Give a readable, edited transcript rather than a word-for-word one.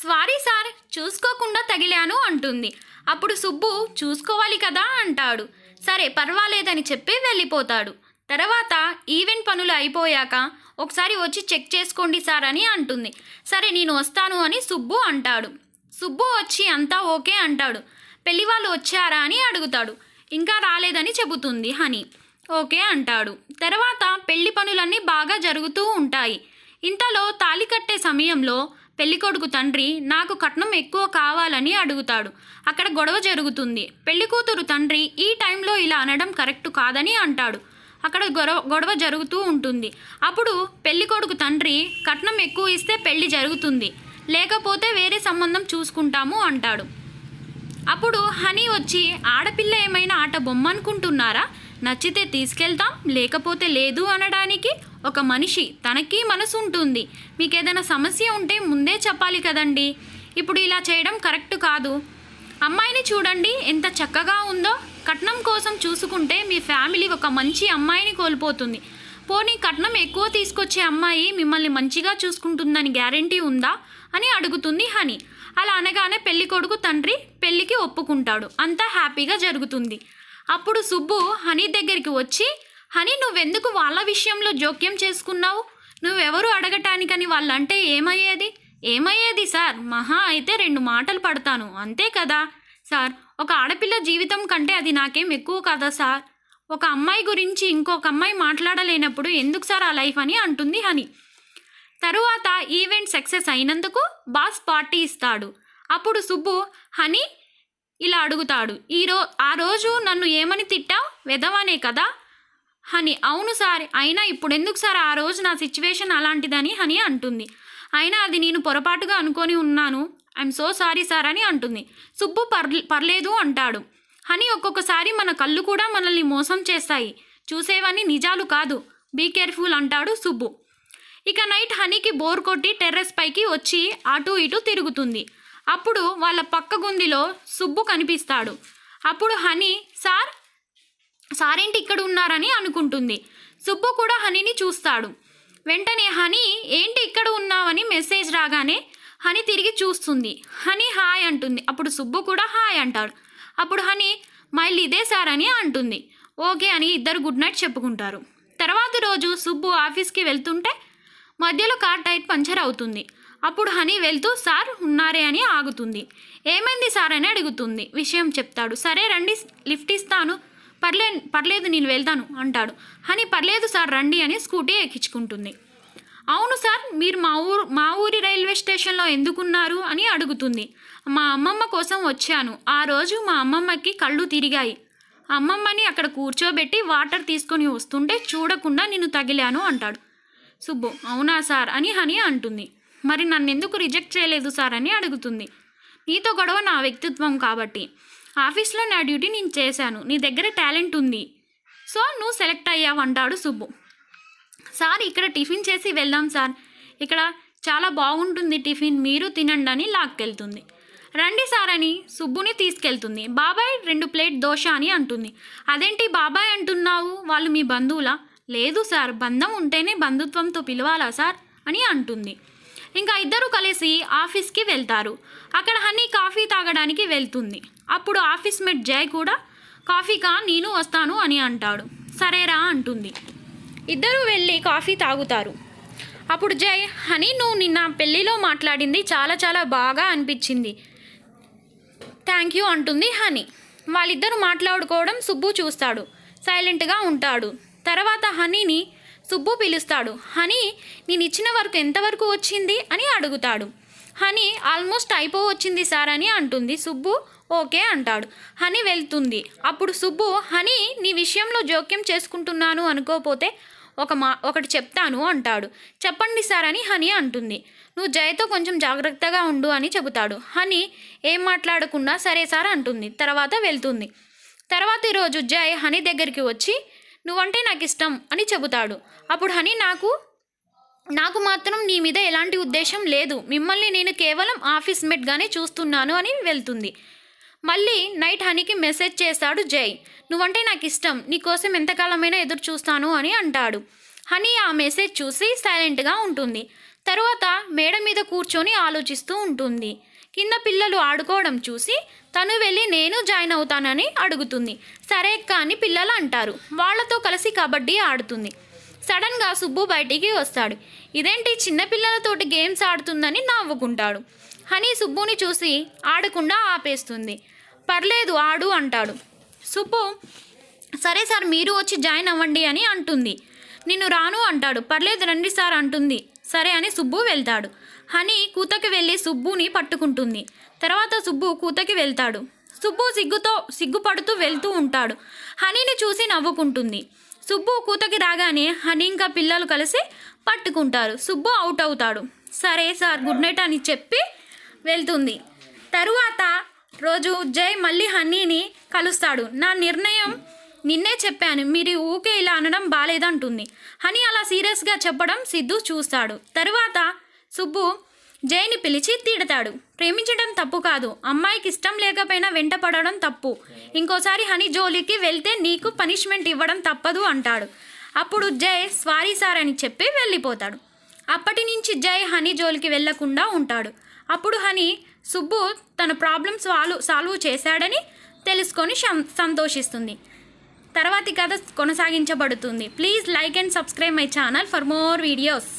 Sorry sir, చూసుకోకుండా తగిలాను అంటుంది. అప్పుడు సుబ్బు చూసుకోవాలి కదా అంటాడు. సరే పర్వాలేదని చెప్పి వెళ్ళిపోతాడు. తర్వాత ఈవెంట్ పనులు అయిపోయాక ఒకసారి వచ్చి చెక్ చేసుకోండి సార్ అని అంటుంది. సరే నేను వస్తాను అని సుబ్బు అంటాడు. సుబ్బు వచ్చి అంతా ఓకే అంటాడు. పెళ్లి వాళ్ళు వచ్చారా అని అడుగుతాడు. ఇంకా రాలేదని చెబుతుంది హనీ. ఓకే అంటాడు. తర్వాత పెళ్లి పనులన్నీ బాగా జరుగుతూ ఉంటాయి. ఇంతలో తాళి కట్టే సమయంలో పెళ్ళికొడుకు తండ్రి నాకు కట్నం ఎక్కువ కావాలని అడుగుతాడు. అక్కడ గొడవ జరుగుతుంది. పెళ్లికూతురు తండ్రి ఈ టైంలో ఇలా అనడం కరెక్ట్ కాదని అంటాడు. అక్కడ గొడవ జరుగుతూ ఉంటుంది. అప్పుడు పెళ్ళికొడుకు తండ్రి కట్నం ఎక్కువ ఇస్తే పెళ్లి జరుగుతుంది, లేకపోతే వేరే సంబంధం చూసుకుంటాము అంటాడు. అప్పుడు హనీ వచ్చి ఆడపిల్ల ఏమైనా ఆట బొమ్మ అనుకుంటున్నారా? నచ్చితే తీసుకెళ్తాం, లేకపోతే లేదు అనడానికి ఒక మనిషి తనకి మనసు ఉంటుంది. మీకేదైనా సమస్య ఉంటే ముందే చెప్పాలి కదండి. ఇప్పుడు ఇలా చేయడం కరెక్ట్ కాదు. అమ్మాయిని చూడండి ఎంత చక్కగా ఉందో. కట్నం కోసం చూసుకుంటే మీ ఫ్యామిలీ ఒక మంచి అమ్మాయిని కోల్పోతుంది. పోనీ కట్నం ఎక్కువ తీసుకొచ్చే అమ్మాయి మిమ్మల్ని మంచిగా చూసుకుంటుందని గ్యారెంటీ ఉందా అని అడుగుతుంది హనీ. అలా అనగానే పెళ్లి కొడుకు తండ్రి పెళ్లికి ఒప్పుకుంటాడు. అంతా హ్యాపీగా జరుగుతుంది. అప్పుడు సుబ్బు హనీ దగ్గరికి వచ్చి, హనీ నువ్వెందుకు వాళ్ళ విషయంలో జోక్యం చేసుకున్నావు? నువ్వెవరు అడగటానికని వాళ్ళంటే ఏమయ్యేది సార్, మహా అయితే 2 మాటలు పడతాను అంతే కదా సార్. ఒక ఆడపిల్ల జీవితం కంటే అది నాకేం ఎక్కువ కదా సార్. ఒక అమ్మాయి గురించి ఇంకొక అమ్మాయి మాట్లాడలేనప్పుడు ఎందుకు సార్ ఆ లైఫ్ అని అంటుంది హనీ. తరువాత ఈవెంట్ సక్సెస్ అయినందుకు బాస్ పార్టీ ఇస్తాడు. అప్పుడు సుబ్బు హనీ ఇలా అడుగుతాడు, ఆ రోజు నన్ను ఏమని తిట్టావు? వెధవనే కదా. హనీ అవును సార్, అయినా ఇప్పుడు ఎందుకు సార్, ఆ రోజు నా సిచ్యువేషన్ అలాంటిదని హనీ అంటుంది. అయినా అది నేను పొరపాటుగా అనుకొని ఉన్నాను, ఐఎమ్ సో సారీ సార్ అని అంటుంది. సుబ్బు పర్లేదు అంటాడు. హనీ ఒక్కొక్కసారి మన కళ్ళు కూడా మనల్ని మోసం చేస్తాయి, చూసేవన్నీ నిజాలు కాదు, బీ కేర్ఫుల్ అంటాడు సుబ్బు. ఇక నైట్ హనీకి బోర్ కొట్టి టెర్రస్ పైకి వచ్చి అటు ఇటు తిరుగుతుంది. అప్పుడు వాళ్ళ పక్క గుందిలో సుబ్బు కనిపిస్తాడు. అప్పుడు హనీ సారేంటి ఇక్కడ ఉన్నారని అనుకుంటుంది. సుబ్బు కూడా హనీని చూస్తాడు. వెంటనే హనీ ఏంటి ఇక్కడ ఉన్నావని మెసేజ్ రాగానే హనీ తిరిగి చూస్తుంది. హనీ హాయ్ అంటుంది. అప్పుడు సుబ్బు కూడా హాయ్ అంటాడు. అప్పుడు హనీ మైల్ ఇదే సార్ అని అంటుంది. ఓకే అని ఇద్దరు గుడ్ నైట్ చెప్పుకుంటారు. తర్వాత రోజు సుబ్బు ఆఫీస్కి వెళ్తుంటే మధ్యలో కార్ టైర్ పంచర్ అవుతుంది. అప్పుడు హనీ వెళ్తూ సార్ ఉన్నారే అని ఆగుతుంది. ఏమైంది సార్ అని అడుగుతుంది. విషయం చెప్తాడు. సరే రండి లిఫ్ట్ ఇస్తాను, పర్లేదు నేను వెళ్తాను అంటాడు. హనీ పర్లేదు సార్ రండి అని స్కూటీ ఎక్కించుకుంటుంది. అవును సార్, మీరు మా ఊరి రైల్వే స్టేషన్లో ఎందుకున్నారు అని అడుగుతుంది. మా అమ్మమ్మ కోసం వచ్చాను. ఆ రోజు మా అమ్మమ్మకి కళ్ళు తిరిగాయి. అమ్మమ్మని అక్కడ కూర్చోబెట్టి వాటర్ తీసుకొని వస్తుంటే చూడకుండా నేను తగిలాను అంటాడు. సుబ్బు అవునా సార్ అని హనీ అంటుంది. మరి నన్నెందుకు రిజెక్ట్ చేయలేదు సార్ అని అడుగుతుంది. నీతో గొడవ నా వ్యక్తిత్వం కాబట్టి. ఆఫీస్లో నా డ్యూటీ నేను చేశాను, నీ దగ్గర టాలెంట్ ఉంది, సో నువ్వు సెలెక్ట్ అయ్యావు అంటాడు సుబ్బు. సార్ ఇక్కడ టిఫిన్ చేసి వెళ్దాం సార్, ఇక్కడ చాలా బాగుంటుంది టిఫిన్, మీరు తినండి అని లాక్కెళ్తుంది. రండి సార్ అని సుబ్బుని తీసుకెళ్తుంది. బాబాయ్ 2 ప్లేట్ దోశ అని అంటుంది. అదేంటి బాబాయ్ అంటున్నావు, వాళ్ళు మీ బంధువులా? లేదు సార్, బంధం ఉంటేనే బంధుత్వంతో పిలవాలా సార్ అని అంటుంది. ఇంకా ఇద్దరు కలిసి ఆఫీస్కి వెళ్తారు. అక్కడ హనీ కాఫీ తాగడానికి వెళ్తుంది. అప్పుడు ఆఫీస్ మేట్ జయ్ కూడా కాఫీకా నేను వస్తాను అని అంటాడు. సరేరా అంటుంది. ఇద్దరు వెళ్ళి కాఫీ తాగుతారు. అప్పుడు జయ్ హనీ నువ్వు నిన్న పెళ్ళిలో మాట్లాడింది చాలా చాలా బాగా అనిపించింది, థ్యాంక్ యూ అంటుంది హనీ. వాళ్ళిద్దరూ మాట్లాడుకోవడం సుబ్బు చూస్తాడు, సైలెంట్గా ఉంటాడు. తర్వాత హనీని సుబ్బు పిలుస్తాడు. హనీ నేను ఇచ్చిన వర్క్ ఎంతవరకు వచ్చింది అని అడుగుతాడు. హనీ ఆల్మోస్ట్ అయిపోవచ్చింది సార్ అని అంటుంది. సుబ్బు ఓకే అంటాడు. హనీ వెళ్తుంది. అప్పుడు సుబ్బు హనీ నీ విషయంలో జోక్యం చేసుకుంటున్నాను అనుకోపోతే ఒకటి చెప్తాను అంటాడు. చెప్పండి సార్ అని హనీ అంటుంది. నువ్వు జయతో కొంచెం జాగ్రత్తగా ఉండు అని చెబుతాడు. హనీ ఏం మాట్లాడకుండా సరే సార్ అంటుంది. తర్వాత వెళ్తుంది. తర్వాతి రోజు జయ్ హనీ దగ్గరికి వచ్చి నువ్వంటే నాకు ఇష్టం అని చెబుతాడు. అప్పుడు హనీ నాకు మాత్రం నీ మీద ఎలాంటి ఉద్దేశం లేదు, మిమ్మల్ని నేను కేవలం ఆఫీస్ మేట్గానే చూస్తున్నాను అని వెళ్తుంది. మళ్ళీ నైట్ హనీకి మెసేజ్ చేస్తాడు జై. నువ్వంటే నాకు ఇష్టం, నీకోసం ఎంతకాలమైనా ఎదురు చూస్తాను అని అంటాడు. హనీ ఆ మెసేజ్ చూసి సైలెంట్గా ఉంటుంది. తరువాత మేడ మీద కూర్చొని ఆలోచిస్తూ ఉంటుంది. కింద పిల్లలు ఆడుకోవడం చూసి తను వెళ్ళి నేను జాయిన్ అవుతానని అడుగుతుంది. సరే అక్క అని పిల్లలు అంటారు. వాళ్ళతో కలిసి కబడ్డీ ఆడుతుంది. సడన్గా సుబ్బు బయటికి వస్తాడు. ఇదేంటి చిన్నపిల్లలతోటి గేమ్స్ ఆడుతుందని నవ్వుకుంటాడు. హనీ సుబ్బుని చూసి ఆడకుండా ఆపేస్తుంది. పర్లేదు ఆడు అంటాడు. సుబ్బు సరే సార్ మీరు వచ్చి జాయిన్ అవ్వండి అని అంటుంది. నిన్ను రాను అంటాడు. పర్లేదు రండి సార్ అంటుంది. సరే అని సుబ్బు వెళ్తాడు. హనీ కూతకి వెళ్ళి సుబ్బుని పట్టుకుంటుంది. తర్వాత సుబ్బు కూతకి వెళ్తాడు. సుబ్బు సిగ్గుపడుతూ వెళ్తూ ఉంటాడు. హనీని చూసి నవ్వుకుంటుంది. సుబ్బు కూతకి రాగానే హనీ ఇంకా పిల్లలు కలిసి పట్టుకుంటారు. సుబ్బు అవుట్ అవుతాడు. సరే సార్ గుడ్ నైట్ అని చెప్పి వెళ్తుంది. తరువాత రోజు జై మళ్ళీ హనీని కలుస్తాడు. నా నిర్ణయం నిన్నే చెప్పాను, మీరు ఊకే ఇలా అనడం బాలేదంటుంది. హనీ అలా సీరియస్గా చెప్పడం సిద్ధు చూస్తాడు. తరువాత సుబ్బు జైని పిలిచి తిడతాడు. ప్రేమించడం తప్పు కాదు, అమ్మాయికి ఇష్టం లేకపోయినా వెంట పడడం తప్పు. ఇంకోసారి హనీ జోలికి వెళ్తే నీకు పనిష్మెంట్ ఇవ్వడం తప్పదు అంటాడు. అప్పుడు జై సారీ సార్ అని చెప్పి వెళ్ళిపోతాడు. అప్పటి నుంచి జై హనీ జోలికి వెళ్లకుండా ఉంటాడు. అప్పుడు హనీ సుబ్బు తన ప్రాబ్లమ్స్ సాల్వ్ చేశాడని తెలుసుకొని సంతోషిస్తుంది. తర్వాతి కథ కొనసాగించబడుతుంది. Please like and subscribe my channel for more videos.